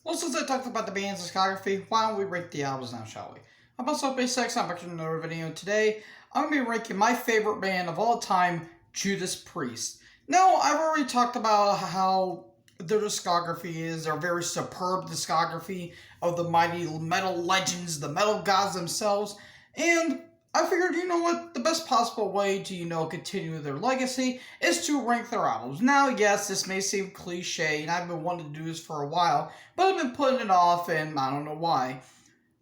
Well, since I talked about the band's discography, why don't we rank the albums now, shall we? I'm also Base6, I'm back to another video. Today, I'm going to be ranking my favorite band of all time, Judas Priest. Now, I've already talked about how their discography is, their very superb discography of the mighty metal legends, the metal gods themselves, and I figured, you know what, the best possible way to, continue their legacy is to rank their albums. Now, yes, this may seem cliche, and I've been wanting to do this for a while, but I've been putting it off, and I don't know why.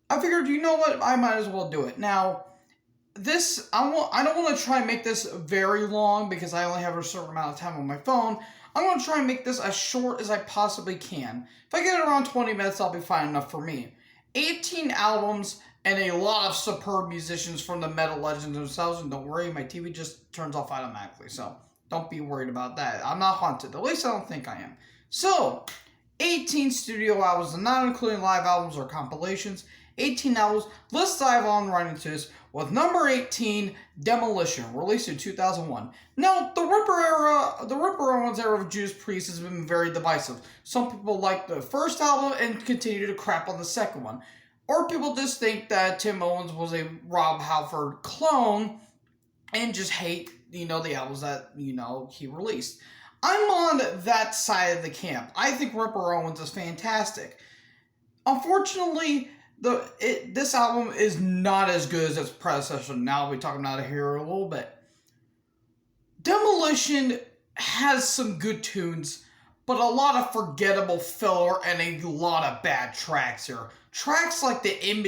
I figured, you know what, I might as well do it. Now, I don't want to try and make this very long, because I only have a certain amount of time on my phone. I'm going to try and make this as short as I possibly can. If I get it around 20 minutes, I'll be fine enough for me. 18 albums and a lot of superb musicians from the metal legends themselves. And don't worry, my TV just turns off automatically, so don't be worried about that. I'm not haunted. At least I don't think I am. So, 18 studio albums, not including live albums or compilations. 18 albums. Let's dive on right into this with number 18, Demolition, released in 2001. Now, the Ripper Owens era of Judas Priest has been very divisive. Some people like the first album and continue to crap on the second one. Or people just think that Tim Owens was a Rob Halford clone and just hate, the albums that, he released. I'm on that side of the camp. I think Ripper Owens is fantastic. Unfortunately, this album is not as good as its predecessor. Now we'll be talking about it here a little bit. Demolition has some good tunes, but a lot of forgettable filler and a lot of bad tracks here. Tracks like In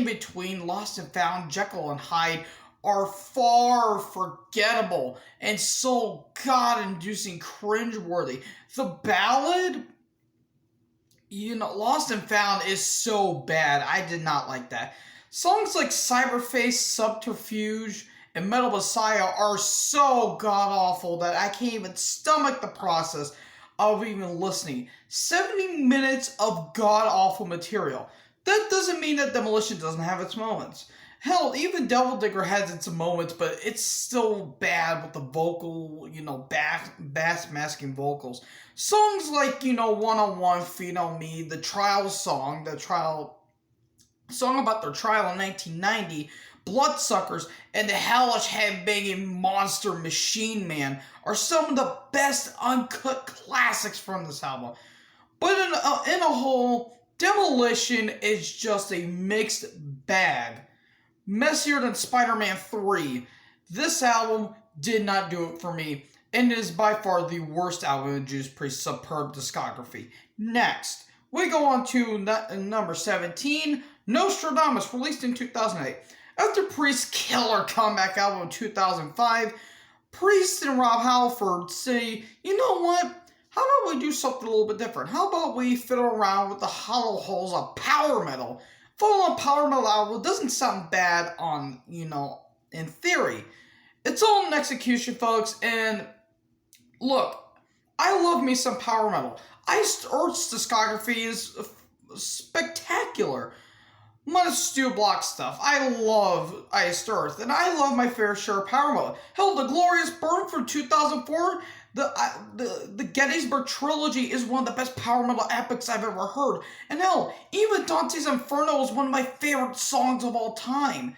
Between, Lost and Found, Jekyll and Hyde are far forgettable and so god-inducing cringeworthy. The ballad, Lost and Found is so bad. I did not like that. Songs like Cyberface, Subterfuge, and Metal Messiah are so god-awful that I can't even stomach the process of even listening. 70 minutes of god-awful material. That doesn't mean that Demolition doesn't have its moments. Hell, even Devil Digger has its moments, but it's still bad with the vocal, bass masking vocals. Songs like, One-on-One, Feed on Me, the song about their trial in 1990, Bloodsuckers, and the hellish headbanging monster Machine Man are some of the best uncut classics from this album. But in a whole, Demolition is just a mixed bag. Messier than Spider-Man 3. This album did not do it for me, and it is by far the worst album in Judas Priest's superb discography. Next, we go on to number 17, Nostradamus, released in 2008. After Priest's killer comeback album in 2005, Priest and Rob Halford say, you know what? How about we do something a little bit different? How about we fiddle around with the hollow holes of power metal? Full-on power metal album doesn't sound bad on, in theory. It's all in execution, folks, and look, I love me some power metal. Iced Earth's discography is spectacular. Minus Stu Block stuff. I love Iced Earth, and I love my fair share of power metal. Hell, The Glorious Burn from 2004, the Gettysburg Trilogy is one of the best power metal epics I've ever heard. And hell, even Dante's Inferno is one of my favorite songs of all time.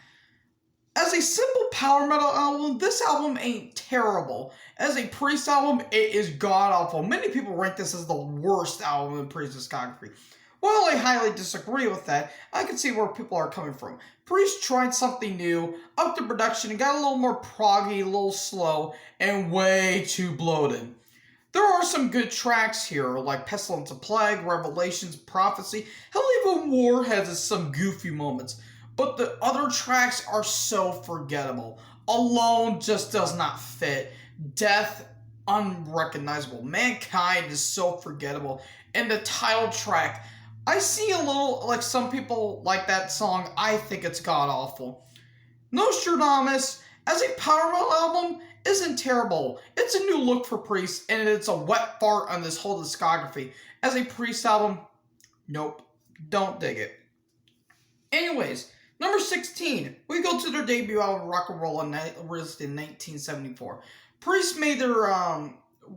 As a simple power metal album, this album ain't terrible. As a Priest album, it is god-awful. Many people rank this as the worst album in Priest's discography. While I highly disagree with that, I can see where people are coming from. Priest tried something new, upped the production, and got a little more proggy, a little slow, and way too bloated. There are some good tracks here, like Pestilence and Plague, Revelations, Prophecy. Hell, even Warheads has some goofy moments. But the other tracks are so forgettable. Alone just does not fit. Death, unrecognizable. Mankind is so forgettable. And the title track, I see a little, like some people like that song, I think it's god-awful. Nostradamus, as a power metal album, isn't terrible. It's a new look for Priest, and it's a wet fart on this whole discography. As a Priest album, nope, don't dig it. Anyways, number 16, we go to their debut album, Rock and Roll, released in 1974. Priest made their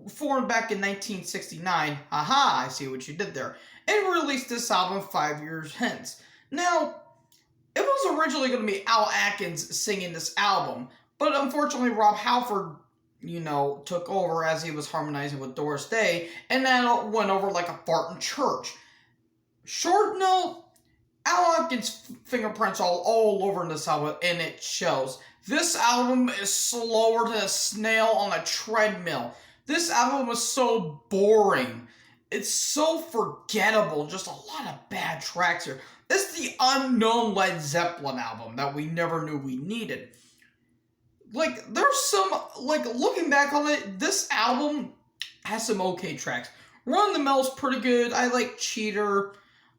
formed back in 1969. Haha, I see what you did there. And released this album 5 years hence. Now, it was originally going to be Al Atkins singing this album, but unfortunately Rob Halford, took over as he was harmonizing with Doris Day, and that went over like a fart in church. Short note, Al Atkins' fingerprints all over this album, and it shows. This album is slower than a snail on a treadmill. This album was so boring. It's so forgettable. Just a lot of bad tracks here. It's the unknown Led Zeppelin album that we never knew we needed. There's some, looking back on it, this album has some okay tracks. Run the Mill's pretty good. I like Cheater.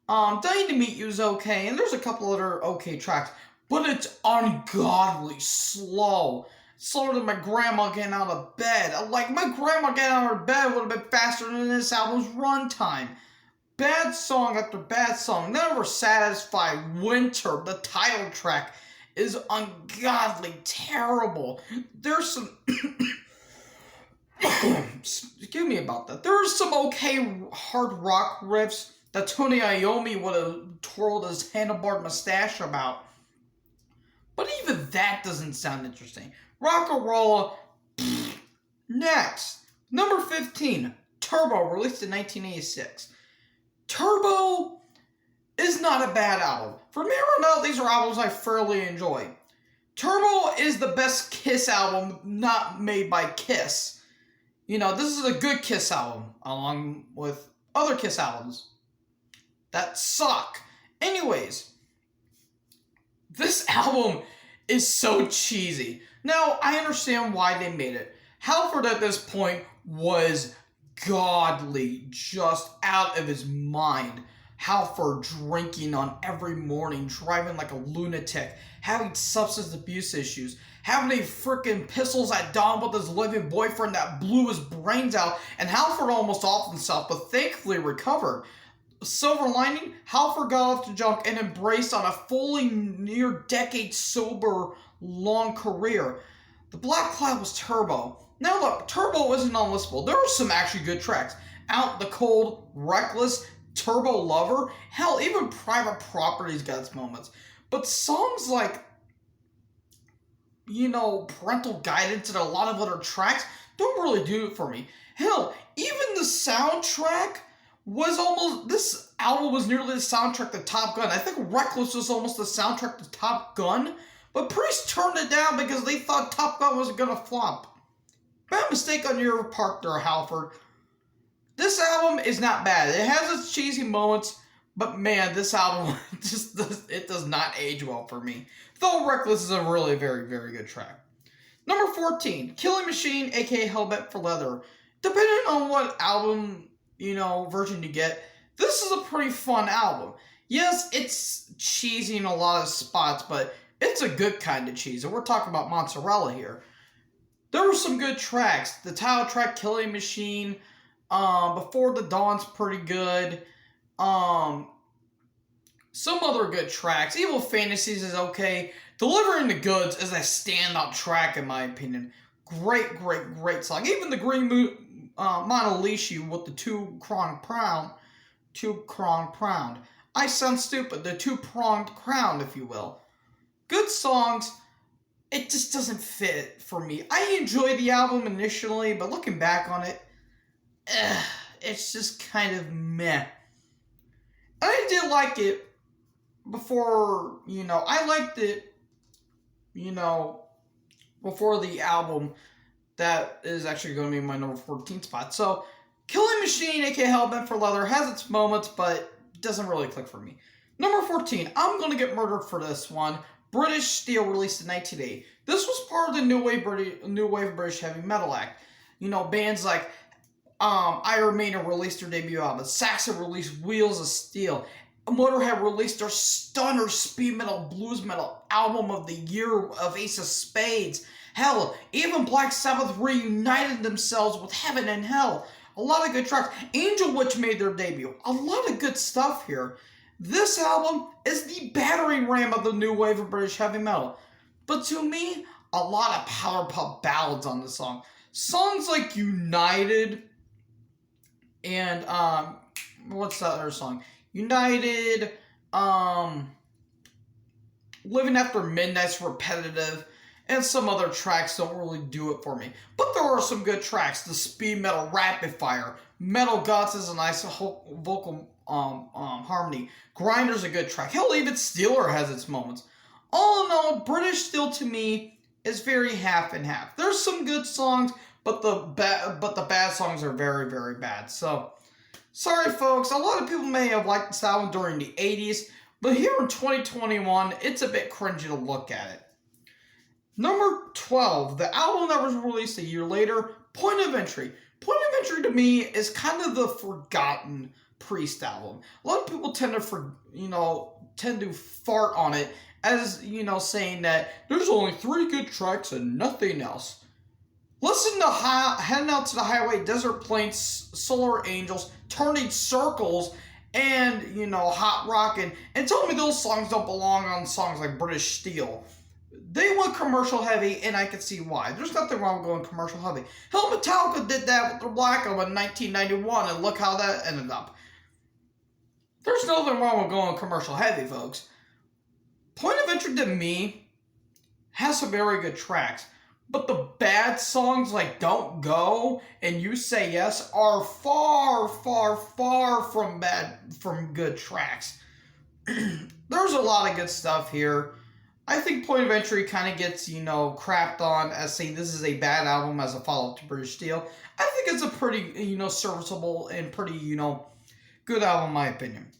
Dying to Meet You is okay. And there's a couple other okay tracks. But it's ungodly slow. Slower than my grandma getting out of bed. My grandma getting out of bed would have been faster than this album's runtime. Bad song after bad song. Never Satisfied. Winter, the title track, is ungodly terrible. There's some... Excuse me about that. There's some okay hard rock riffs that Tony Iommi would have twirled his handlebar mustache about. But even that doesn't sound interesting. Rock'n'Rolla. Next. Number 15. Turbo, released in 1986. Turbo is not a bad album. For me right now, these are albums I fairly enjoy. Turbo is the best Kiss album not made by Kiss. This is a good Kiss album, along with other Kiss albums that suck. Anyways, this album is so cheesy. Now, I understand why they made it. Halford at this point was godly, just out of his mind. Halford drinking on every morning, driving like a lunatic, having substance abuse issues, having a freaking pistols at dawn with his living boyfriend that blew his brains out, and Halford almost off himself, but thankfully recovered. Silver lining, Halford got off the junk and embraced on a fully near decade sober long career. The Black Cloud was Turbo. Now look, Turbo isn't unlistenable. There are some actually good tracks. Out in the Cold, Reckless, Turbo Lover, hell, even Private Property's got its moments. But songs like, Parental Guidance and a lot of other tracks don't really do it for me. Hell, even the soundtrack this album was nearly the soundtrack to Top Gun. I think Reckless was almost the soundtrack to Top Gun, but Priest turned it down because they thought Top Gun wasn't gonna flop. Bad mistake on your part there, Halford. This album is not bad. It has its cheesy moments, but man, this album does not age well for me. Though Reckless is a really very, very good track. Number 14, Killing Machine, aka Hellbent for Leather. Depending on what album, version you get, this is a pretty fun album. Yes, it's cheesy in a lot of spots, but it's a good kind of cheese, and we're talking about mozzarella here. There were some good tracks. The title track, Killing Machine, Before the Dawn's pretty good. Some other good tracks. Evil Fantasies is okay. Delivering the Goods is a standout track in my opinion. Great, great, great song. Even the Green Monolishi with the two-pronged crown. I sound stupid. The two-pronged crown, if you will. Good songs. It just doesn't fit for me. I enjoyed the album initially, but looking back on it, it's just kind of meh. I did like it before, I liked it, before the album that is actually going to be my number 14 spot. So, Killing Machine, aka Hellbent for Leather, has its moments, but doesn't really click for me. Number 14, I'm Gonna Get Murdered for this one. British Steel, released in 1980. This was part of the New Wave British Heavy Metal Act. Bands like Iron Maiden released their debut album. Saxon released Wheels of Steel. Motorhead released their stunner speed metal, blues metal album of the year of Ace of Spades. Hell, even Black Sabbath reunited themselves with Heaven and Hell. A lot of good tracks. Angel Witch made their debut. A lot of good stuff here. This album is the battering ram of the new wave of British heavy metal. But to me, a lot of power pop ballads on the song. Songs like United and what's that other song? United, Living After Midnight's repetitive, and some other tracks don't really do it for me. But there are some good tracks. The speed metal Rapid Fire, Metal Guts is a nice vocal harmony. Grinder's a good track. Hell, even Steeler has its moments. All in all, British Steel to me is very half and half. There's some good songs, but the bad songs are very, very bad. So, sorry folks, a lot of people may have liked this album during the 80s, but here in 2021, it's a bit cringy to look at it. Number 12, the album that was released a year later, Point of Entry. Point of Entry to me is kind of the forgotten Priest album. A lot of people tend to fart on it as, saying that there's only 3 good tracks and nothing else. Listen to Heading Out to the Highway, Desert Plains, Solar Angels, Turning Circles, and, Hot Rockin', and tell me those songs don't belong on songs like British Steel. They went commercial heavy, and I can see why. There's nothing wrong with going commercial heavy. Hell, Metallica did that with their Black Album in 1991, and look how that ended up. There's nothing wrong with going commercial heavy, folks. Point of Entry to me has some very good tracks, but the bad songs like Don't Go and You Say Yes are far, far, far from good tracks. There's a lot of good stuff here. I think Point of Entry kind of gets, crapped on as saying this is a bad album as a follow-up to British Steel. I think it's a pretty, serviceable and pretty, good album in my opinion.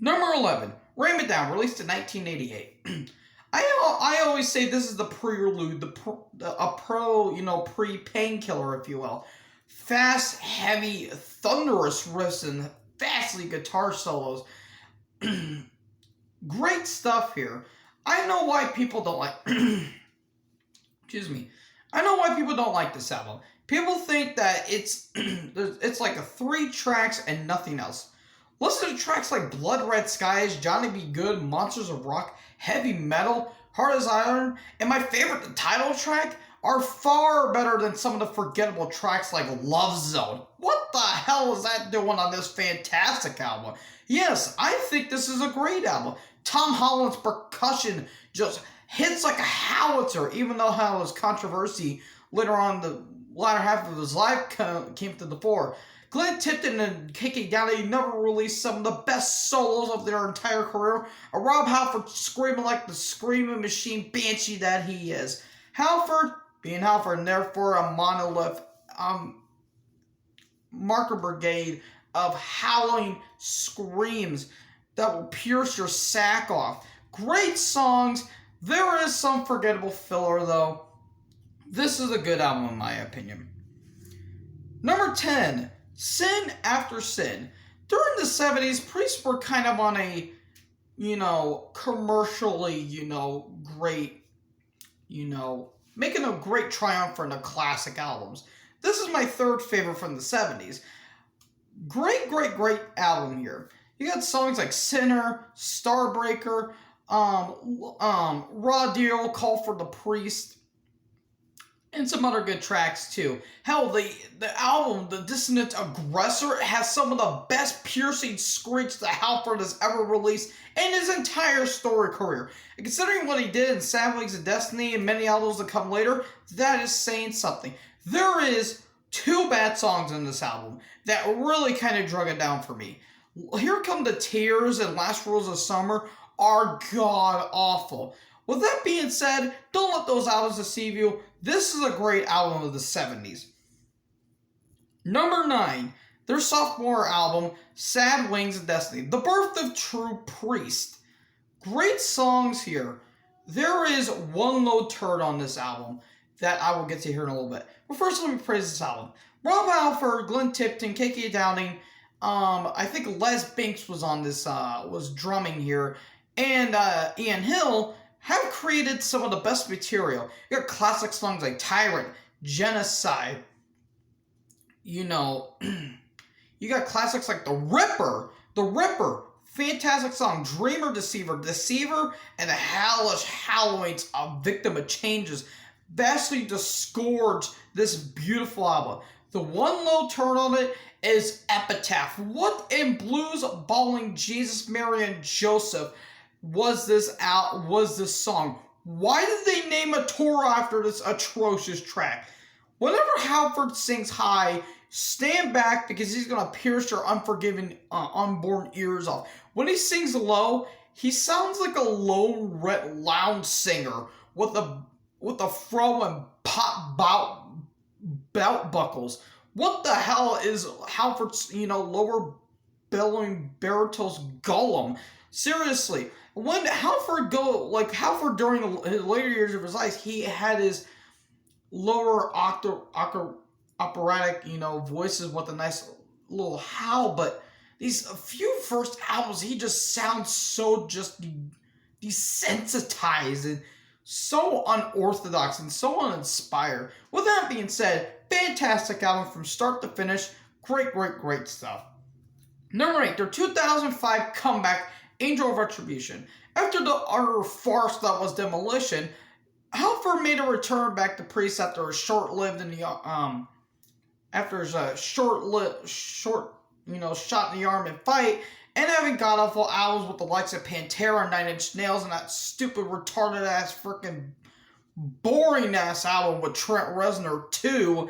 Number 11, Ram It Down, released in 1988. I always say this is the prelude, pre-Painkiller, if you will. Fast, heavy, thunderous riffs and vastly guitar solos. Great stuff here. I know why people don't like... Excuse me. I know why people don't like this album. People think that it's like 3 tracks and nothing else. Listen to tracks like Blood Red Skies, Johnny Be Good, Monsters of Rock, Heavy Metal, Hard as Iron, and my favorite, the title track, are far better than some of the forgettable tracks like Love Zone. What the hell is that doing on this fantastic album? Yes, I think this is a great album. Tom Holland's percussion just hits like a howitzer, even though how his controversy later on the latter half of his life came to the fore. Glenn Tipton and KK Downey never released some of the best solos of their entire career. A Rob Halford screaming like the screaming machine banshee that he is. Halford being Halford, and therefore a monolith, marker brigade of howling screams that will pierce your sack off. Great songs. There is some forgettable filler, though. This is a good album, in my opinion. Number 10, Sin After Sin. During the 70s, Priests were kind of on a, commercially, great, making a great triumph for the classic albums. This is my 3rd favorite from the 70s. Great, great, great album here. You got songs like Sinner, Starbreaker, Raw Deal, Call for the Priest, and some other good tracks too. Hell, the album, The Dissonant Aggressor, has some of the best piercing screech that Halford has ever released in his entire story career. And considering what he did in Seven Wings of Destiny and many albums that come later, that is saying something. There is 2 bad songs in this album that really kind of drug it down for me. Here Come the Tears and Last Rules of Summer are god-awful. With that being said, don't let those albums deceive you. This is a great album of the 70s. Number 9, their sophomore album, Sad Wings of Destiny, The Birth of True Priest. Great songs here. There is one low turd on this album that I will get to here in a little bit. But first, let me praise this album. Rob Halford, Glenn Tipton, KK Downing, I think Les Binks was on this, was drumming here, and Ian Hill have created some of the best material. You got classic songs like Tyrant, Genocide, you got classics like The Ripper, fantastic song, Dreamer, Deceiver, and the hellish howlings of Victim of Changes. vastly disgorge this beautiful album. The one low turn on it is Epitaph. What in blues balling Jesus, Mary, and Joseph was this song? Why did they name a tour after this atrocious track? Whenever Halford sings high, stand back because he's going to pierce your unforgiving, unborn ears off. When he sings low, he sounds like a low red lounge singer with a fro and pop belt buckles. What the hell is Halford's, lower bellowing baritone's Gollum? Seriously, when Halford during his later years of his life, he had his lower operatic, voices with a nice little howl, but these few first albums, he just sounds so just desensitized and so unorthodox and so uninspired. With that being said, fantastic album from start to finish. Great, great, great stuff. Number 8, their 2005 comeback, Angel of Retribution. After the utter farce that was Demolition, Halford made a return back to Priest after a short-lived shot in the arm and fight, and having god-awful albums with the likes of Pantera, Nine Inch Nails, and that stupid, retarded-ass, freaking boring-ass album with Trent Reznor 2,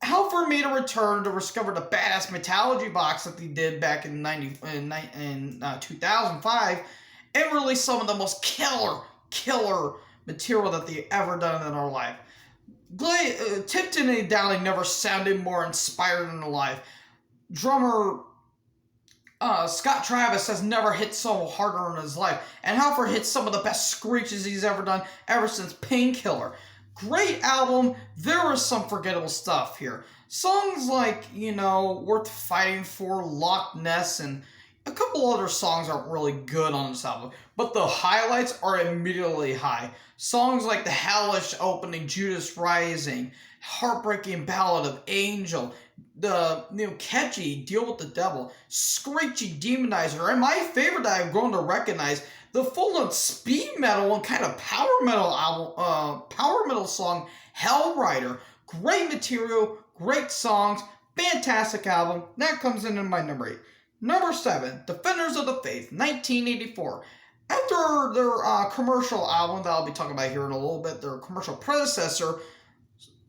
Halford made a return to discover the badass Metallurgy box that they did back in 2005, and released some of the most killer material that they ever done in their life. Tipton and Downing never sounded more inspired in their life. Drummer Scott Travis has never hit so harder in his life, and Halford hits some of the best screeches he's ever done ever since Painkiller. Great album. There was some forgettable stuff here. Songs like, Worth Fighting For, Loch Ness, and a couple other songs aren't really good on this album, but the highlights are immediately high. Songs like the hellish opening Judas Rising, heartbreaking ballad of Angel, the catchy Deal with the Devil, screechy Demonizer, and my favorite that I've grown to recognize, the full-on speed metal and kind of power metal song Hellrider. Great material, great songs, fantastic album. That comes in my number 8. Number 7, Defenders of the Faith, 1984. After their commercial album that I'll be talking about here in a little bit, their commercial predecessor,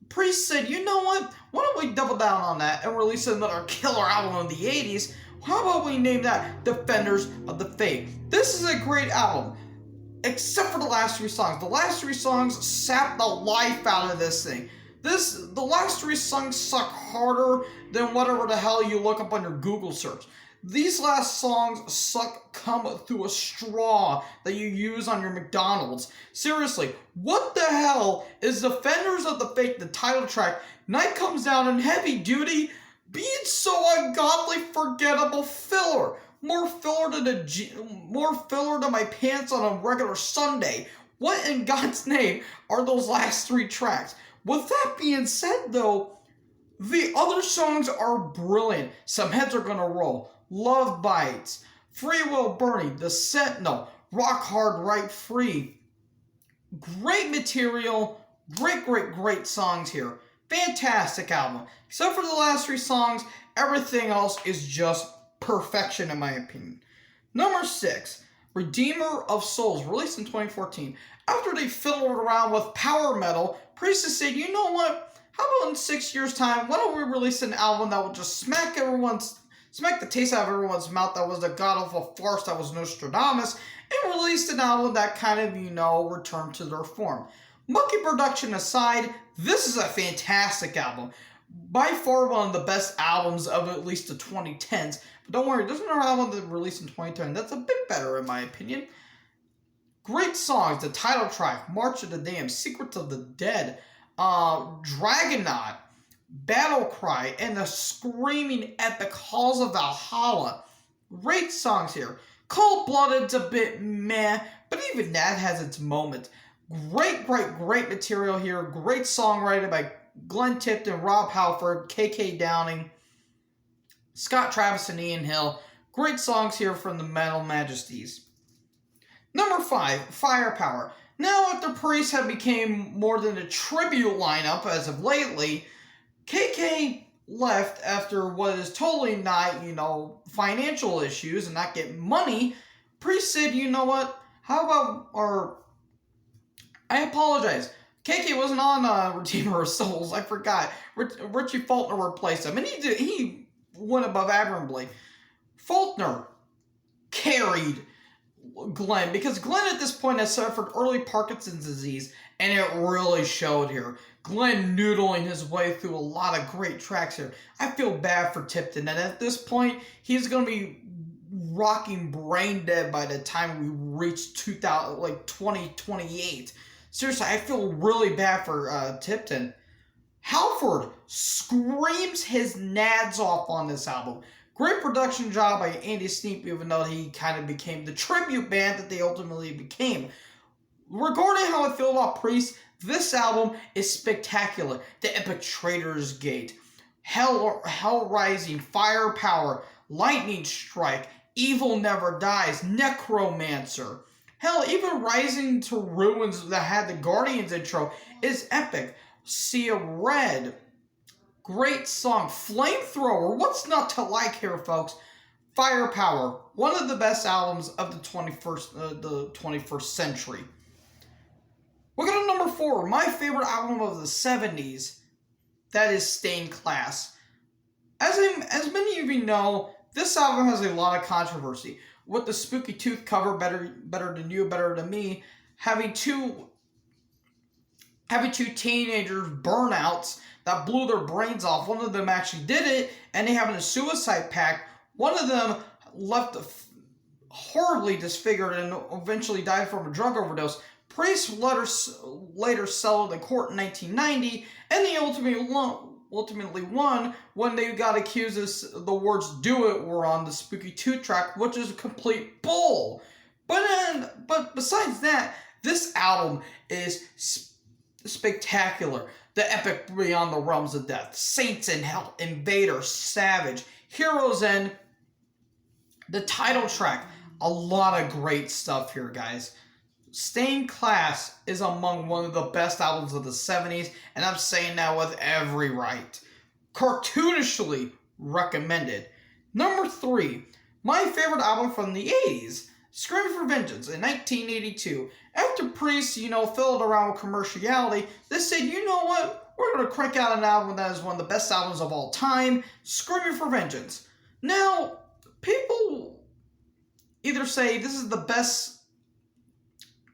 Priest said, you know what? Why don't we double down on that and release another killer album in the 80s? How about we name that Defenders of the Faith? This is a great album, except for the last 3 songs. The last 3 songs sap the life out of this thing. The last 3 songs suck harder than whatever the hell you look up on your Google search. These last songs come through a straw that you use on your McDonald's. Seriously, what the hell is Defenders of the Faith, the title track? Night Comes Down in Heavy Duty being so ungodly forgettable filler. More filler than my pants on a regular Sunday. What in God's name are those last 3 tracks? With that being said, though, the other songs are brilliant. Some Heads Are Gonna Roll, Love Bites, Free Will Bernie, The Sentinel, Rock Hard Right Free. Great material, great songs here. Fantastic album. Except for the last 3 songs, everything else is just perfection in my opinion. Number 6, Redeemer of Souls, released in 2014. After they fiddled around with power metal, Priest said, you know what? How about in 6 years' time, why don't we release an album that will just smack the taste out of everyone's mouth that was the god-awful farce that was Nostradamus, and released an album that kind of, returned to their form. Monkey production aside, this is a fantastic album. By far one of the best albums of at least the 2010s. But don't worry, there's another album that released in 2010 that's a bit better in my opinion. Great songs, the title track, March of the Damned, Secrets of the Dead, Dragonaut, Battle Cry, and the screaming epic Halls of Valhalla. Great songs here. Cold Blooded's a bit meh, but even that has its moments. Great material here. Great songwriting by Glenn Tipton, Rob Halford, KK Downing, Scott Travis, and Ian Hill. Great songs here from the Metal Majesties. Number 5, Firepower. Now, after Priest had became more than a tribute lineup as of lately, KK left after what is totally not, financial issues and not getting money. Priest said, you know what? How about, or I apologize. KK wasn't on Redeemer of Souls. I forgot. Richie Faulkner replaced him, and he went above admirably. Faulkner carried Glenn, because Glenn at this point has suffered early Parkinson's disease, and it really showed here. Glenn noodling his way through a lot of great tracks here. I feel bad for Tipton, and at this point, he's going to be rocking brain dead by the time we reach 2028. Seriously, I feel really bad for Tipton. Halford screams his nads off on this album. Great production job by Andy Sneap, even though he kind of became the tribute band that they ultimately became. Regarding how I feel about Priest, this album is spectacular. The Epic Traitor's Gate, Hell Rising, Firepower, Lightning Strike, Evil Never Dies, Necromancer. Hell, even Rising to Ruins that had the Guardians intro is epic. Sea of Red. Great song. Flamethrower. What's not to like here, folks? Firepower. One of the best albums of the 21st century. We're going to number 4. My favorite album of the 70s. That is Stained Class. As many of you know, this album has a lot of controversy. With the Spooky Tooth cover, Better Than You, Better Than Me, having two teenagers burnouts that blew their brains off. One of them actually did it, and they having a suicide pact. One of them left horribly disfigured and eventually died from a drug overdose. Priest later settled in court in 1990, and they ultimately won when they got accused of the words "do it" were on the Spooky Tooth track, which is a complete bull. But besides that, this album is spectacular. The epic Beyond the Realms of Death, Saints in Hell, Invader, Savage, Heroes End, the title track. A lot of great stuff here, guys. Stained Class is among one of the best albums of the 70s, and I'm saying that with every right. Cartoonishly recommended. Number 3, my favorite album from the 80s, Scream for Vengeance in 1982. After Priest, fiddled around with commerciality, they said, you know what? We're going to crank out an album that is one of the best albums of all time, Screaming for Vengeance. Now, people either say this is the best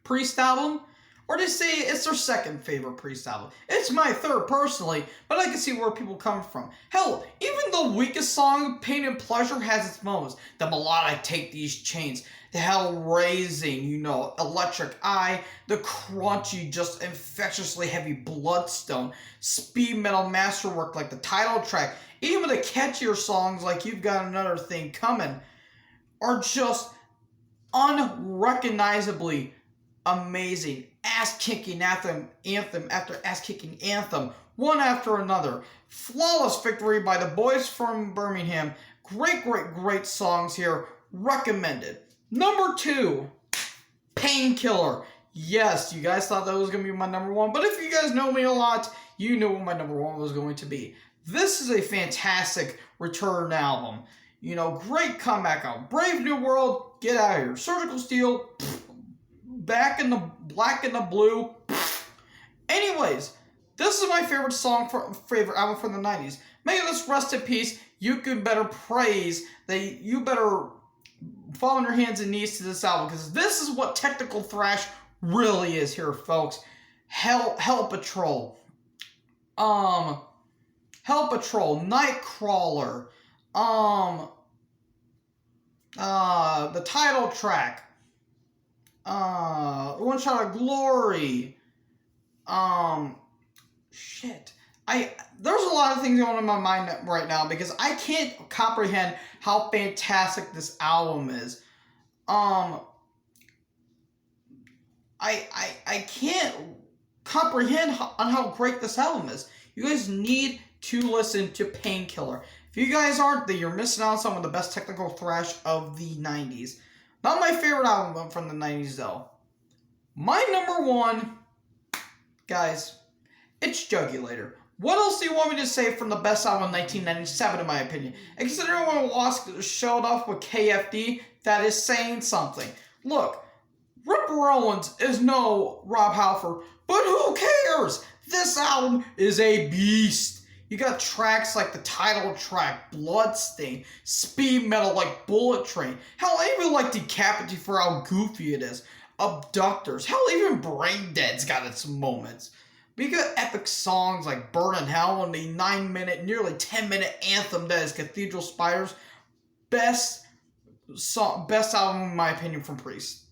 Priest album, or they say it's their second favorite Priest album. It's my third personally, but I can see where people come from. Hell, even the weakest song, Pain and Pleasure, has its moments. The melodic Take These Chains, the hell-raising, Electric Eye, the crunchy, just infectiously heavy Bloodstone, speed metal masterwork like the title track, even the catchier songs like You've Got Another Thing Coming, are just unrecognizably amazing. Ass-kicking anthem after ass-kicking anthem, one after another. Flawless victory by the boys from Birmingham. Great songs here. Recommended. Number 2, Painkiller. Yes, you guys thought that was going to be my number 1, but if you guys know me a lot, you knew what my number 1 was going to be. This is a fantastic return album. Great comeback album. Brave New World, get out of here. Surgical Steel, Back in the Black and the Blue. Anyways, this is my favorite album from the 90s. May this rest in peace. You can better praise that. You better fall on your hands and knees to this album, because this is what technical thrash really is here, folks. Hell Patrol, Nightcrawler, the title track, One Shot of Glory, there's a lot of things going on in my mind right now because I can't comprehend how fantastic this album is. I can't comprehend how great this album is. You guys need to listen to Painkiller. If you guys aren't, then you're missing out on some of the best technical thrash of the 90s. Not my favorite album from the 90s, though. My number one, guys, it's Jugulator. What else do you want me to say from the best album of 1997, in my opinion? And considering when Lost showed off with KFD, that is saying something. Look, Ripper Owens is no Rob Halford, but who cares? This album is a beast. You got tracks like the title track, Bloodstain, speed metal like Bullet Train. Hell, I even like Decapity for how goofy it is. Abductors. Hell, even Brain Dead's got its moments. We got epic songs like Burn in Hell and the 9-minute, nearly 10-minute anthem that is Cathedral Spiders. Best album in my opinion from Priest.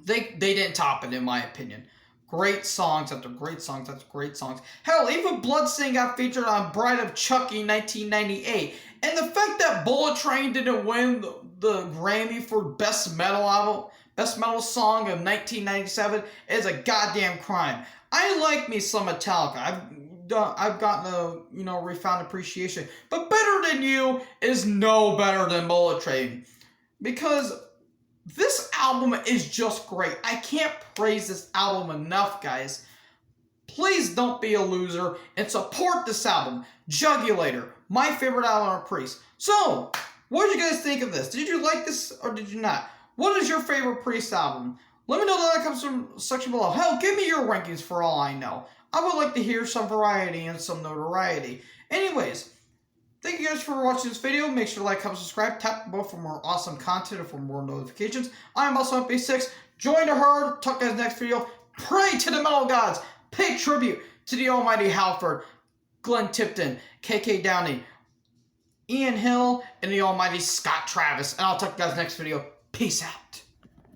They didn't top it in my opinion. Great songs after great songs after great songs. Hell, even Bloodstain got featured on Bride of Chucky 1998. And the fact that Bullet Train didn't win the Grammy for Best Metal Album, Best Metal Song of 1997 is a goddamn crime. I like me some Metallica. I've gotten a refound appreciation. But Better Than You is no better than Bullet Train. Because this album is just great. I can't praise this album enough, guys. Please don't be a loser and support this album. Jugulator, my favorite album of Priest. So, what did you guys think of this? Did you like this or did you not? What is your favorite Priest album? Let me know in the comments section below. Hell, give me your rankings for all I know. I would like to hear some variety and some notoriety. Anyways, thank you guys for watching this video. Make sure to like, comment, subscribe, tap the bell for more awesome content and for more notifications. I am also FB6. Join the herd. Talk guys next video. Pray to the metal gods. Pay tribute to the almighty Halford, Glenn Tipton, KK Downey, Ian Hill, and the almighty Scott Travis. And I'll talk to you guys next video. Peace out.